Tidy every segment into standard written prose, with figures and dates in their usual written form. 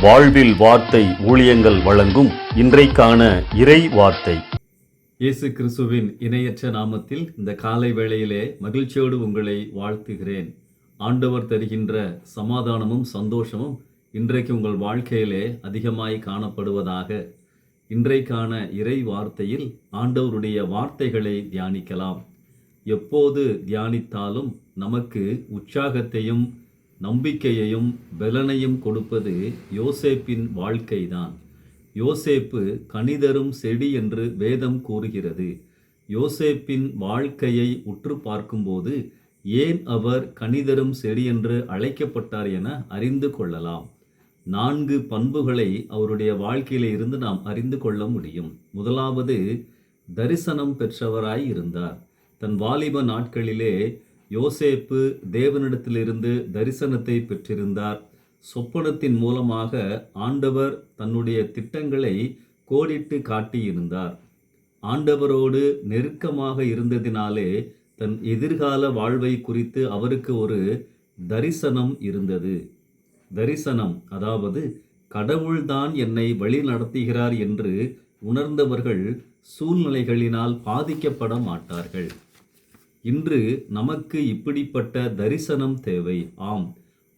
வாழ்வில் வார்த்தை ஊழியங்கள் வழங்கும் இன்றைக்கான இறை வார்த்தை. இயேசு கிறிஸ்துவின் இணையற்ற நாமத்தில் இந்த காலை வேளையிலே மகிழ்ச்சியோடு உங்களை வாழ்த்துகிறேன். ஆண்டவர் தருகின்ற சமாதானமும் சந்தோஷமும் இன்றைக்கு உங்கள் வாழ்க்கையிலே அதிகமாய் காணப்படுவதாக. இன்றைக்கான இறை வார்த்தையில் ஆண்டவருடைய வார்த்தைகளை தியானிக்கலாம். எப்போது தியானித்தாலும் நமக்கு உற்சாகத்தையும் நம்பிக்கையையும் பலனையும் கொடுப்பது யோசேப்பின் வாழ்க்கைதான். யோசேப்பு கனிதரும் செடி என்று வேதம் கூறுகிறது. யோசேப்பின் வாழ்க்கையை உற்று பார்க்கும்போது ஏன் அவர் கனிதரும் செடி என்று அழைக்கப்பட்டார் என அறிந்து கொள்ளலாம். 4 பண்புகளை அவருடைய வாழ்க்கையில இருந்து நாம் அறிந்து கொள்ள முடியும். முதலாவது, தரிசனம் பெற்றவராய் இருந்தார். தன் வாலிப நாட்களிலே யோசேப்பு தேவனிடத்திலிருந்து தரிசனத்தை பெற்றிருந்தார். சொப்பனத்தின் மூலமாக ஆண்டவர் தன்னுடைய திட்டங்களை கோடிட்டு காட்டியிருந்தார். ஆண்டவரோடு நெருக்கமாக இருந்ததினாலே தன் எதிர்கால வாழ்வை குறித்து அவருக்கு ஒரு தரிசனம் இருந்தது. தரிசனம், அதாவது கடவுள்தான் என்னை வழி நடத்துகிறார் என்று உணர்ந்தவர்கள் சூழ்நிலைகளினால் பாதிக்கப்பட மாட்டார்கள். இன்று நமக்கு இப்படிப்பட்ட தரிசனம் தேவை. ஆம்,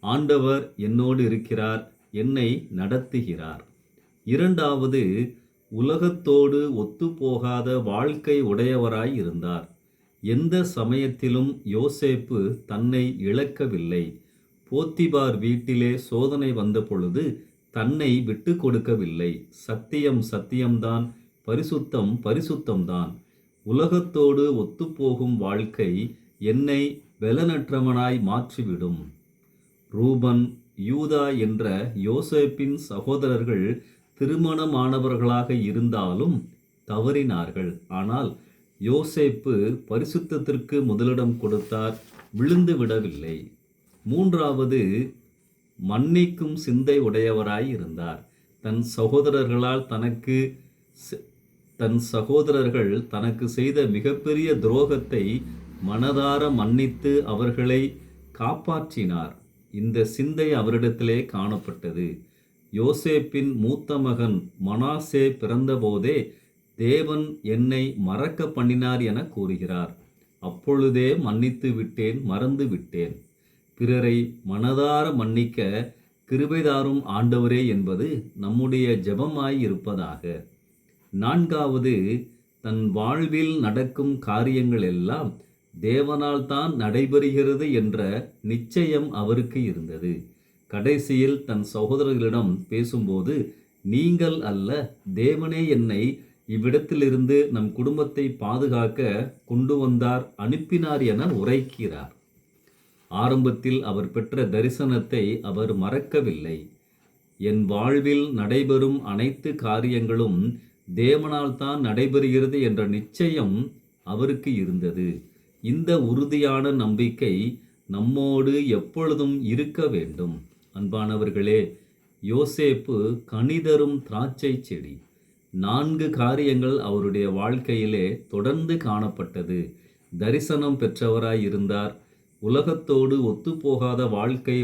ஆண்டவர் என்னோடு இருக்கிறார், என்னை நடத்துகிறார். இரண்டாவது, உலகத்தோடு ஒத்துப்போகாத வாழ்க்கை உடையவராய் இருந்தார். எந்த சமயத்திலும் யோசேப்பு தன்னை இழக்கவில்லை. போத்திபார் வீட்டிலே சோதனை வந்த பொழுது தன்னை விட்டு கொடுக்கவில்லை. சத்தியம் சத்தியம்தான், பரிசுத்தம் பரிசுத்தம்தான். உலகத்தோடு ஒத்துப்போகும் வாழ்க்கை என்னை பலனற்றவனாய் மாற்றிவிடும். ரூபன், யூதா என்ற யோசேப்பின் சகோதரர்கள் திருமணமானவர்களாக இருந்தாலும் தவறினார்கள். ஆனால் யோசேப்பு பரிசுத்தத்திற்கு முதலிடம் கொடுத்தார், விழுந்து விடவில்லை. மூன்றாவது, மன்னிக்கும் சிந்தை உடையவராய் இருந்தார். தன் சகோதரர்கள் தனக்கு செய்த மிகப்பெரிய துரோகத்தை மனதார மன்னித்து அவர்களை காப்பாற்றினார். இந்த சிந்தை அவரிடத்திலே காணப்பட்டது. யோசேப்பின் மூத்த மகன் மனாசே பிறந்தபோதே தேவன் என்னை மறக்க பண்ணினார் என கூறுகிறார். அப்பொழுதே மன்னித்து விட்டேன், மறந்து விட்டேன். பிறரை மனதார மன்னிக்க கிருபைதாரும் ஆண்டவரே என்பது நம்முடைய ஜெபமாய் இருப்பதாக. நான்காவது, தன் வாழ்வில் நடக்கும் காரியங்கள் எல்லாம் தேவனால் தான் நடைபெறுகிறது என்ற நிச்சயம் அவருக்கு இருந்தது. கடைசியில் தன் சகோதரர்களிடம் பேசும்போது, நீங்கள் அல்ல, தேவனே என்னை இவ்விடத்திலிருந்து நம் குடும்பத்தை பாதுகாக்க கொண்டு வந்தார், அனுப்பினார் என உரைக்கிறார். ஆரம்பத்தில் அவர் பெற்ற தரிசனத்தை அவர் மறக்கவில்லை. என் வாழ்வில் நடைபெறும் அனைத்து காரியங்களும் தேவனால் தான் நடைபெறுகிறது என்ற நிச்சயம் அவருக்கு இருந்தது. இந்த உறுதியான நம்பிக்கை நம்மோடு எப்பொழுதும் இருக்க வேண்டும். அன்பானவர்களே, யோசேப்பு கனிதரும் திராட்சை செடி. 4 காரியங்கள் அவருடைய வாழ்க்கையிலே தொடர்ந்து காணப்பட்டது. தரிசனம் பெற்றவராய் இருந்தார், உலகத்தோடு ஒத்துப்போகாத வாழ்க்கை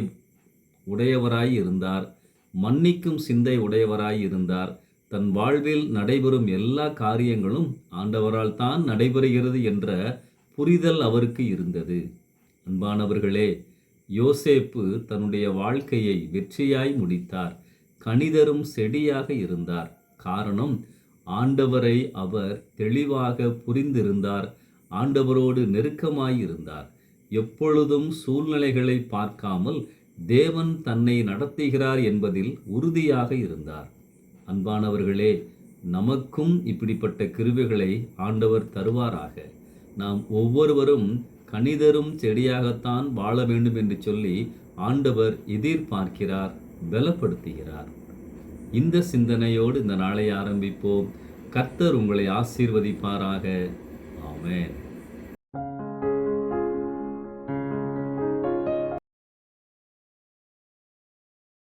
உடையவராய் இருந்தார், மன்னிக்கும் சிந்தை உடையவராய் இருந்தார். தன் வாழ்வில் நடைபெறும் எல்லா காரியங்களும் ஆண்டவரால் தான் நடைபெறுகிறது என்ற புரிதல் அவருக்கு இருந்தது. அன்பானவர்களே, யோசேப்பு தன்னுடைய வாழ்க்கையை வெற்றியாய் முடித்தார். கனிதரும் செடியாக இருந்தார். காரணம், ஆண்டவரை அவர் தெளிவாக புரிந்திருந்தார். ஆண்டவரோடு நெருக்கமாயிருந்தார். எப்பொழுதும் சூழ்நிலைகளை பார்க்காமல் தேவன் தன்னை நடத்துகிறார் என்பதில் உறுதியாக இருந்தார். அன்பானவர்களே, நமக்கும் இப்படிப்பட்ட கிருபைகளை ஆண்டவர் தருவாராக. நாம் ஒவ்வொருவரும் கனிதரும் செடியாகத்தான் வாழ வேண்டும் என்று சொல்லி ஆண்டவர் எதிர்பார்க்கிறார், பலப்படுத்துகிறார். இந்த சிந்தனையோடு இந்த நாளை ஆரம்பிப்போம். கர்த்தர் உங்களை ஆசீர்வதிப்பாராக. ஆமென்.